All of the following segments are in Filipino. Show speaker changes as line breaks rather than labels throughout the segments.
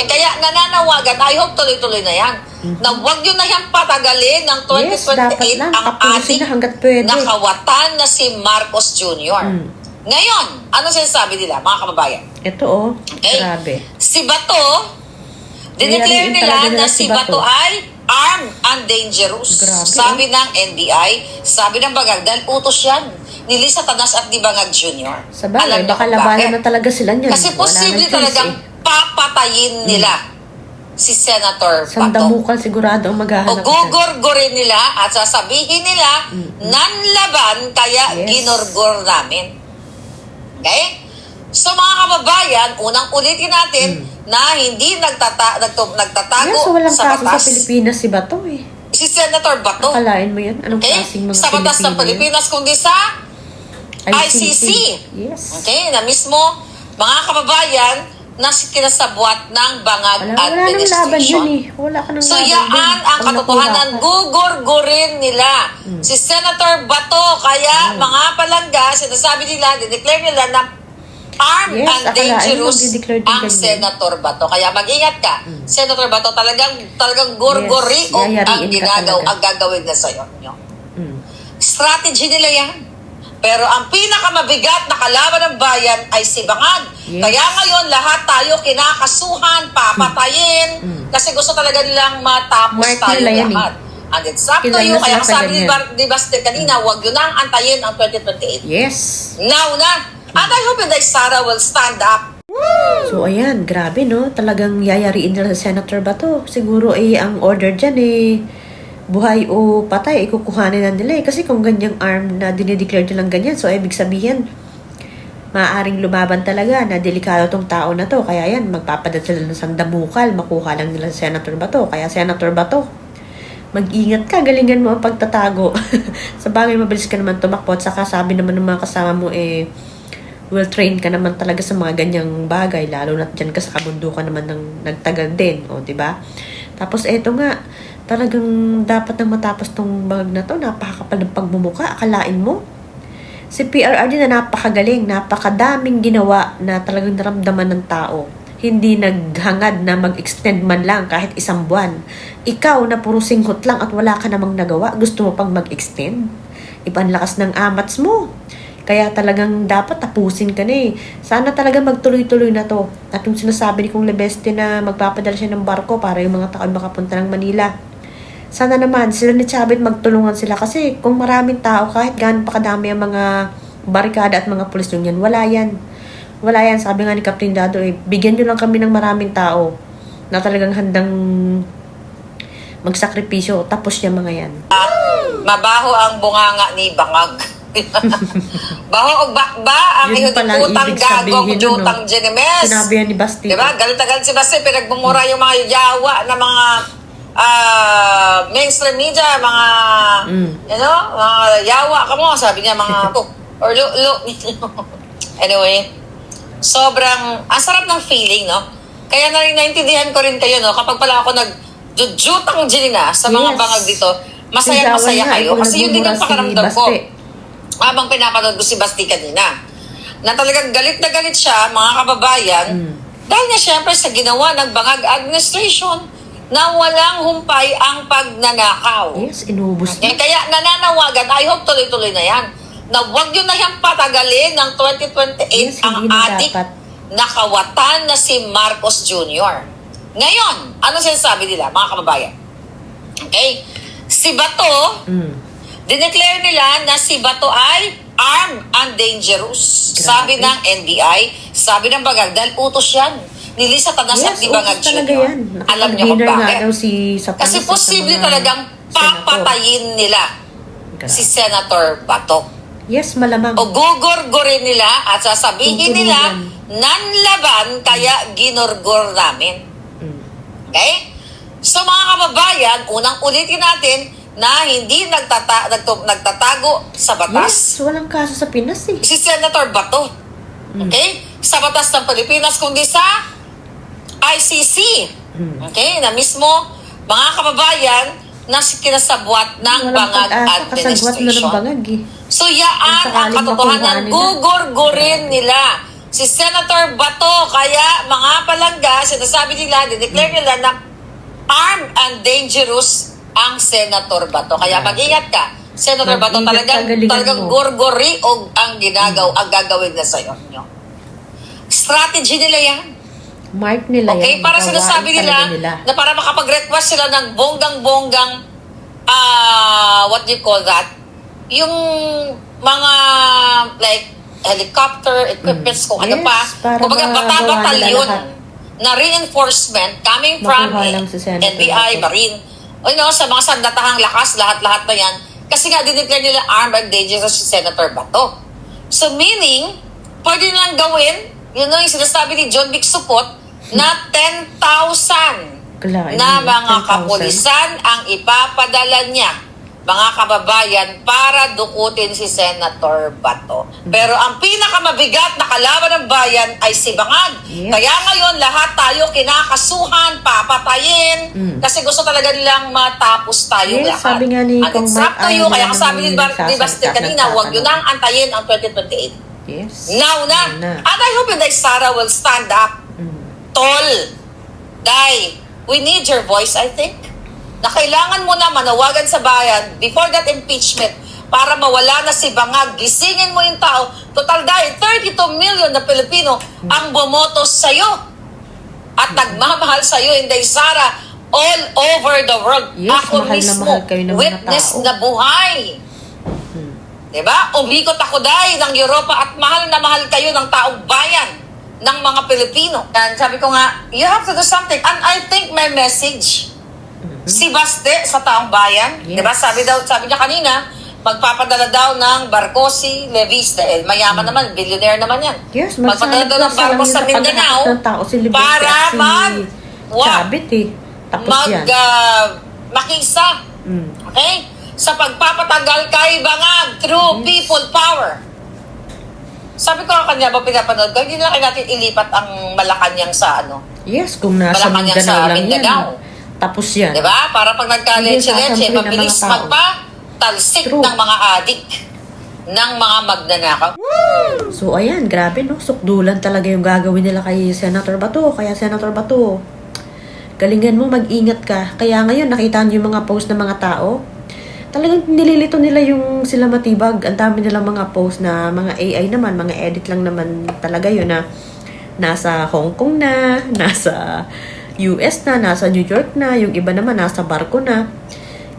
Kaya nananawagan, I hope tuloy-tuloy na yan. Na huwag yun na yan patagalin ng 2028 ang ating nakawatan na si Marcos Jr. Ngayon, ano sinasabi nila, mga kababayan?
Ito grabe.
Si Bato, dineclare nila na si Bato ay armed and dangerous.
Grabe,
sabi ng NBI, sabi ng Bangag, dahil utos yan ni Lisa Tanas at ni Bangag Jr.
Sa bagay, baka labanan na talaga sila niyan.
Kasi posible talagang papatayin nila si Senator Bato.
Sandamukal sigurado ang maghahanap.
O gugurgurin nila at sasabihin nila, nanlaban kaya ginurgur namin. Okay? So mga kababayan, unang ulitin natin na hindi nagtatago
so walang
sa
kaso
batas.
sa Pilipinas si Bato
Si Senator Bato.
Akalain mo yan? Anong klaseng mga
sa batas ng Pilipinas, kundi sa ICC.
Yes.
Okay? Na mismo, mga kababayan, na kinasabwat ng Bangag Administration.
Wala ka nang
So yaan ang katotohanan, gugurgurin nila si Senator Bato. Kaya mga palangga, sinasabi nila, dineclare nila na armed and dangerous ang Senator Bato. Kaya mag-ingat ka. Senator Bato, talagang gurguri o ang gagawin na sa'yo. Strategy nila yan. Pero ang pinakamabigat na kalaban ng bayan ay si Bangag. Kaya ngayon, lahat tayo kinakasuhan, papatayin, kasi gusto talaga nilang matapos tayo lahat. And it's up to you. Kaya sabi ni Basti kanina, huwag yun nang antayin ang 2028.
Yes.
Now na. And I hope Inday Sara will stand up.
So ayan, grabe no. Talagang yayariin nila sa Senator Bato. Siguro ang order dyan buhay o patay, ikukuhanin na nila Kasi kung ganyang arm na dinideclare nilang ganyan, so ibig sabihin, maaaring lumaban talaga na delikado tong tao na to. Kaya yan, magpapadat sila ng sandamukal, makuha lang nila sa Senator Bato. Kaya Senator Bato, mag-ingat ka, galingan mo ang pagtatago. Sa bagay, mabilis ka naman tumakbo at saka sabi naman ng mga kasama mo well trained ka naman talaga sa mga ganyang bagay, lalo na dyan ka sa kabundukan naman ng nagtagal din, diba? Tapos eto nga, talagang dapat nang matapos tong bag na to, napakakapal ng pagmumuka, akalain mo. Si PRRD na napakagaling, napakadaming ginawa na talagang naramdaman ng tao. Hindi naghangad na mag-extend man lang kahit isang buwan. Ikaw na puro singkot lang at wala ka namang nagawa, gusto mo pang mag-extend? Ibang lakas ng amats mo. Kaya talagang dapat tapusin ka na Sana talaga magtuloy-tuloy na to. At yung sinasabi ni Kong Lebeste na magpapadala siya ng barko para yung mga tao makapunta ng Manila. Sana naman sila ni Chavit magtulungan sila kasi kung maraming tao kahit gaano pa kadami ang mga barikada at mga pulis yung yan, wala yan. Wala yan. Sabi nga ni Captain Dado bigyan nyo lang kami ng maraming tao na talagang handang magsakripisyo. Tapos yung mga yan.
Mabaho ang bunganga ni Bangag. Baho o bakba ang ihutang gagong jutang Jenemes.
Sinabi yan ni Basti.
Diba? Galit na galit si Basti. Pinagbumura yung mga yawa na mga mainstream media, mga mga yawa ka mo. Sabi niya mga or look. Anyway, sobrang ang sarap ng feeling, no? Kaya naintindihan ko rin kayo, no? Kapag pala ako nagjutang Jenina sa mga Bangag dito, masaya kayo. Kasi yun din ang pakaramdam ko. Habang pinapanood ko si Basti kanina, na talagang galit na galit siya, mga kababayan, dahil na siyempre sa ginawa ng Bangag Administration na walang humpay ang pagnanakaw.
Yes, inubos na.
Kaya nananawagan, I hope tuloy-tuloy na yan, na huwag yun na yan patagalin ng 2028 ang ating nakawatan na si Marcos Jr. Ngayon, ano sinasabi nila, mga kababayan? Okay? Si Bato, dineclare nila na si Bato ay armed and dangerous. Sabi ng NBI, sabi ng Bangag, dahil utos yan ni Lisa Tanas at ni Bangag Jr. Alam niyo kung bakit? Kasi posible talagang papatayin nila si Senator Bato.
Yes, malamang.
O gugurgurin nila at sasabihin nila, nanlaban kaya ginurgur namin. Okay? So mga kababayan, unang ulitin natin, na hindi nagtatago sa batas.
Yes, walang kaso sa Pinas
Si Senator Bato. Okay? Sa batas ng Pilipinas, kundi sa ICC. Okay? Na mismo, mga kababayan, na kinasabwat ng Bangag Administration. So yaan ang katotohanan, gugurgurin nila si Senator Bato. Kaya mga palangga, sinasabi nila, dineclare nila na armed and dangerous ang Senator Bato. Kaya mag-ingat ka. Senator Bato, talagang gorgoriog ang ang gagawin na sa'yo. Strategy nila yan.
Mark nila
okay,
yan.
Para sinasabi nila na para makapag-request sila ng bonggang-bonggang what do you call that? Yung mga like helicopter equipments kung ano pa. Kumbaga bata-batalyon na reinforcement coming from NBI, Marine, sa mga sandatahang lakas, lahat-lahat na yan. Kasi nga dineclare nila armed and dangerous si Senator Bato. So meaning, pwede nilang gawin, yung sinasabi ni John Vic Supot, na 10,000 na mga kapulisan ang ipapadala niya, mga kababayan, para dukutin si Senator Bato. Pero ang pinakamabigat na kalaban ng bayan ay si Bangag. Yes. Kaya ngayon, lahat tayo kinakasuhan, papatayin, kasi gusto talaga nilang matapos tayo lahat.
Sabi nga ni Kong Mike,
kaya kasabi ni Basti kanina, huwag nyo nang antayin ang 2028.
Yes.
Now na. And I hope that Sara will stand up tall. Dai, we need your voice, I think. Na kailangan mo na manawagan sa bayan before that impeachment para mawala na si Bangag. Gisingin mo yung tao. Total dahil 32 million na Pilipino ang bumoto sa'yo. At nagmamahal sa'yo, Inday Sara, all over the world.
Yes,
ako mismo, witness na buhay. Diba? Umikot ako dahil ng Europa at mahal na mahal kayo ng taong bayan ng mga Pilipino. And sabi ko nga, you have to do something. And I think my message, si Baste sa taong bayan, yes. Diba? Sabi niya kanina, magpapadala daw ng barko si Levis. Dahil mayaman naman, billionaire naman yan.
Yes,
magpapadala daw ng barko sa Mindanao para makisa. Okay? Sa pagpapatagal kay Bangag through people power. Sabi ko kanya ba pinapanood ko, hindi na natin ilipat ang Malacanang sa
Yes, kung nasa Mindanao lang yan. Tapos yan.
Diba? Para pag nagka-leche-leche, mabilis magpa-talsik ng mga adik ng mga magnanakaw.
So ayan, grabe no. Sukdulan talaga yung gagawin nila kay Senator Bato. Kaya Senator Bato, galingan mo, mag-ingat ka. Kaya ngayon, nakita niyo yung mga post ng mga tao. Talagang nililito nila yung sila Matibag. Ang dami nilang mga post na mga AI naman, mga edit lang naman talaga yun na nasa Hong Kong na, nasa US na, nasa New York na, yung iba naman nasa barko na.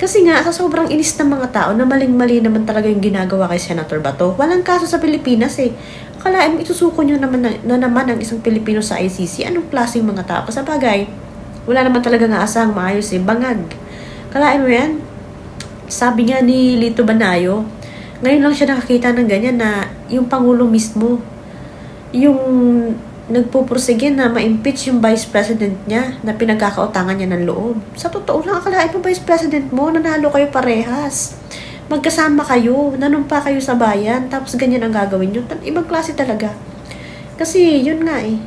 Kasi nga, sa sobrang inis ng mga tao na maling-mali naman talaga yung ginagawa kay Senator Bato. Walang kaso sa Pilipinas eh. Akalain mo, itusuko nyo naman na naman ang isang Pilipino sa ICC. Anong klaseng mga tao? Sa bagay, wala naman talaga nga asang maayos eh. Bangag. Akalain mo yan? Sabi nga ni Lito Banayo, ngayon lang siya nakakita ng ganyan na yung Pangulo mismo, yung nagpupursige na ma-impeach yung Vice President niya na pinagkakautangan niya ng loob. Sa totoo lang, akalain mo Vice President mo, nanalo kayo parehas. Magkasama kayo, nanumpa kayo sa bayan, tapos ganyan ang gagawin nyo. Ibang klase talaga. Kasi yun nga eh.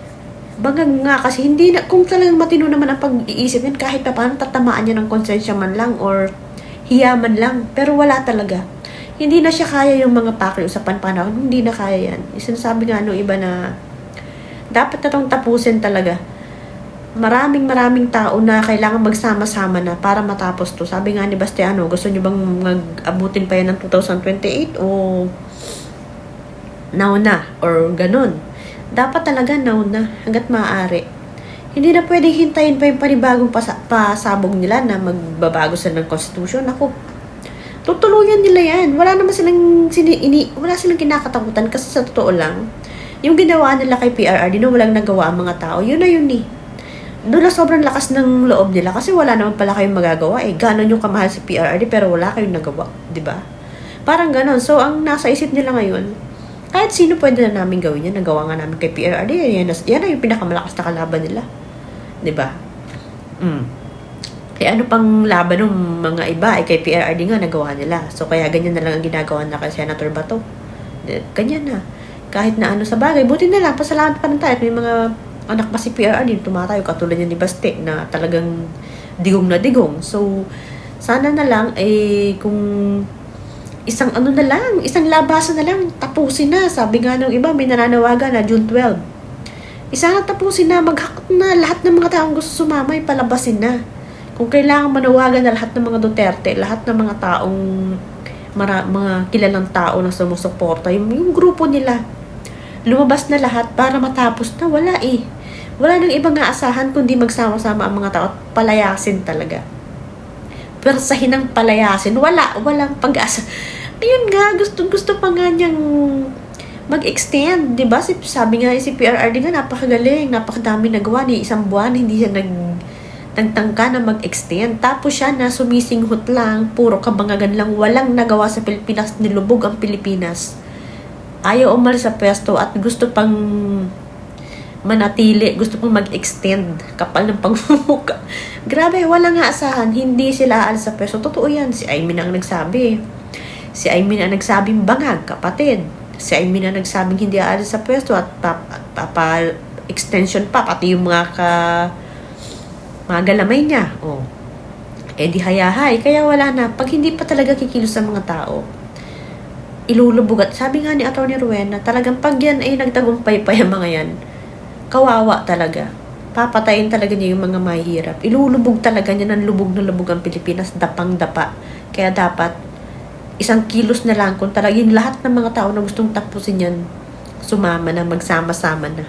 Bangag nga kasi hindi na, kung talagang matino naman ang pag-iisip yan, kahit pa paano tatamaan niya ng konsensya man lang or hiyaman lang, pero wala talaga. Hindi na siya kaya yung mga pakiusapan panahon, hindi na kaya yan. Sinasabi nga nung iba na dapat na itong tapusin talaga. Maraming tao na kailangan magsama-sama na para matapos to. Sabi nga ni Bastiano, gusto nyo bang mag-abutin pa yan ng 2028 o now na or ganun? Dapat talaga now na hanggat maaari. Hindi na pwedeng hintayin pa yung panibagong pasabog nila na magbabago sila ng constitution. Ako, tutuluyan nila yan. Wala naman wala silang kinakatakutan kasi sa totoo lang, yung ginawa nila kay PRRD na walang nagawa ang mga tao, yun na yun eh. Doon na sobrang lakas ng loob nila kasi wala naman pala kayong magagawa eh. Ganon yung kamahal si PRRD pero wala kayong nagawa. Diba? Parang ganon. So, ang nasa isip nila ngayon, kahit sino pwede na namin gawin yan. Nagawa nga namin kay PRRD. Yan na yung pinakamalakas na kalaban nila. Diba? Kaya ano pang laban ng mga iba kay PRRD nga nagawa nila. So kaya ganyan na lang ang ginagawa na kay Senator Bato. Ganyan na. Kahit na ano sa bagay, buti na lang, pasalamat pa rin tayo. At may mga anak pa si PRRD tumatayo katulad niya ni Baste na talagang digong na digong. So sana na lang kung isang ano na lang, isang labasan na lang, tapusin na. Sabi nga ng iba, may nananawagan na June 12. Isa na tapusin na, maghakot na. Lahat ng mga taong gusto sumama, palabasin na. Kung kailangan manawagan na lahat ng mga Duterte, lahat ng mga taong, mga kilalang tao na sumusuporta, yung grupo nila, lumabas na lahat para matapos na. Wala eh. Wala nang ibang aasahan kundi magsama-sama ang mga tao at palayasin talaga. Persahin ng palayasin. Walang pag-asa. Ayun nga, gusto pa nga niyang mag-extend, di ba? Sabi nga si PRRD nga, napakagaling, napakadami nagawa ni isang buwan, hindi siya nagtangka na mag-extend. Tapos siya na sumisinghot lang, puro kabangagan lang, walang nagawa sa Pilipinas, nilubog ang Pilipinas. Ayaw umalis sa pwesto at gusto pang manatili, gusto pang mag-extend, kapal ng pagmumuka. Grabe, walang aasahan, hindi sila aalis sa pwesto. Totoo yan, si Aymin ang nagsabi. Si Aymin ang nagsabing bangag, kapatid. Si Aymin ang nagsabing hindi aalis sa pwesto at extension pa, pati yung mga galamay niya. Oh. Eh di hayahay, kaya wala na. Pag hindi pa talaga kikilos sa mga tao, ilulubog. At sabi nga ni Atty. Rowena, talagang pag yan ay nagtagumpay pa yung mga yan, kawawa talaga. Papatayin talaga niya yung mga mahihirap. Ilulubog talaga niya ng lubog na lubog ang Pilipinas, dapang-dapa. Kaya dapat, isang kilos na lang kung talagang lahat ng mga tao na gustong tapusin yan, sumama na, magsama-sama na.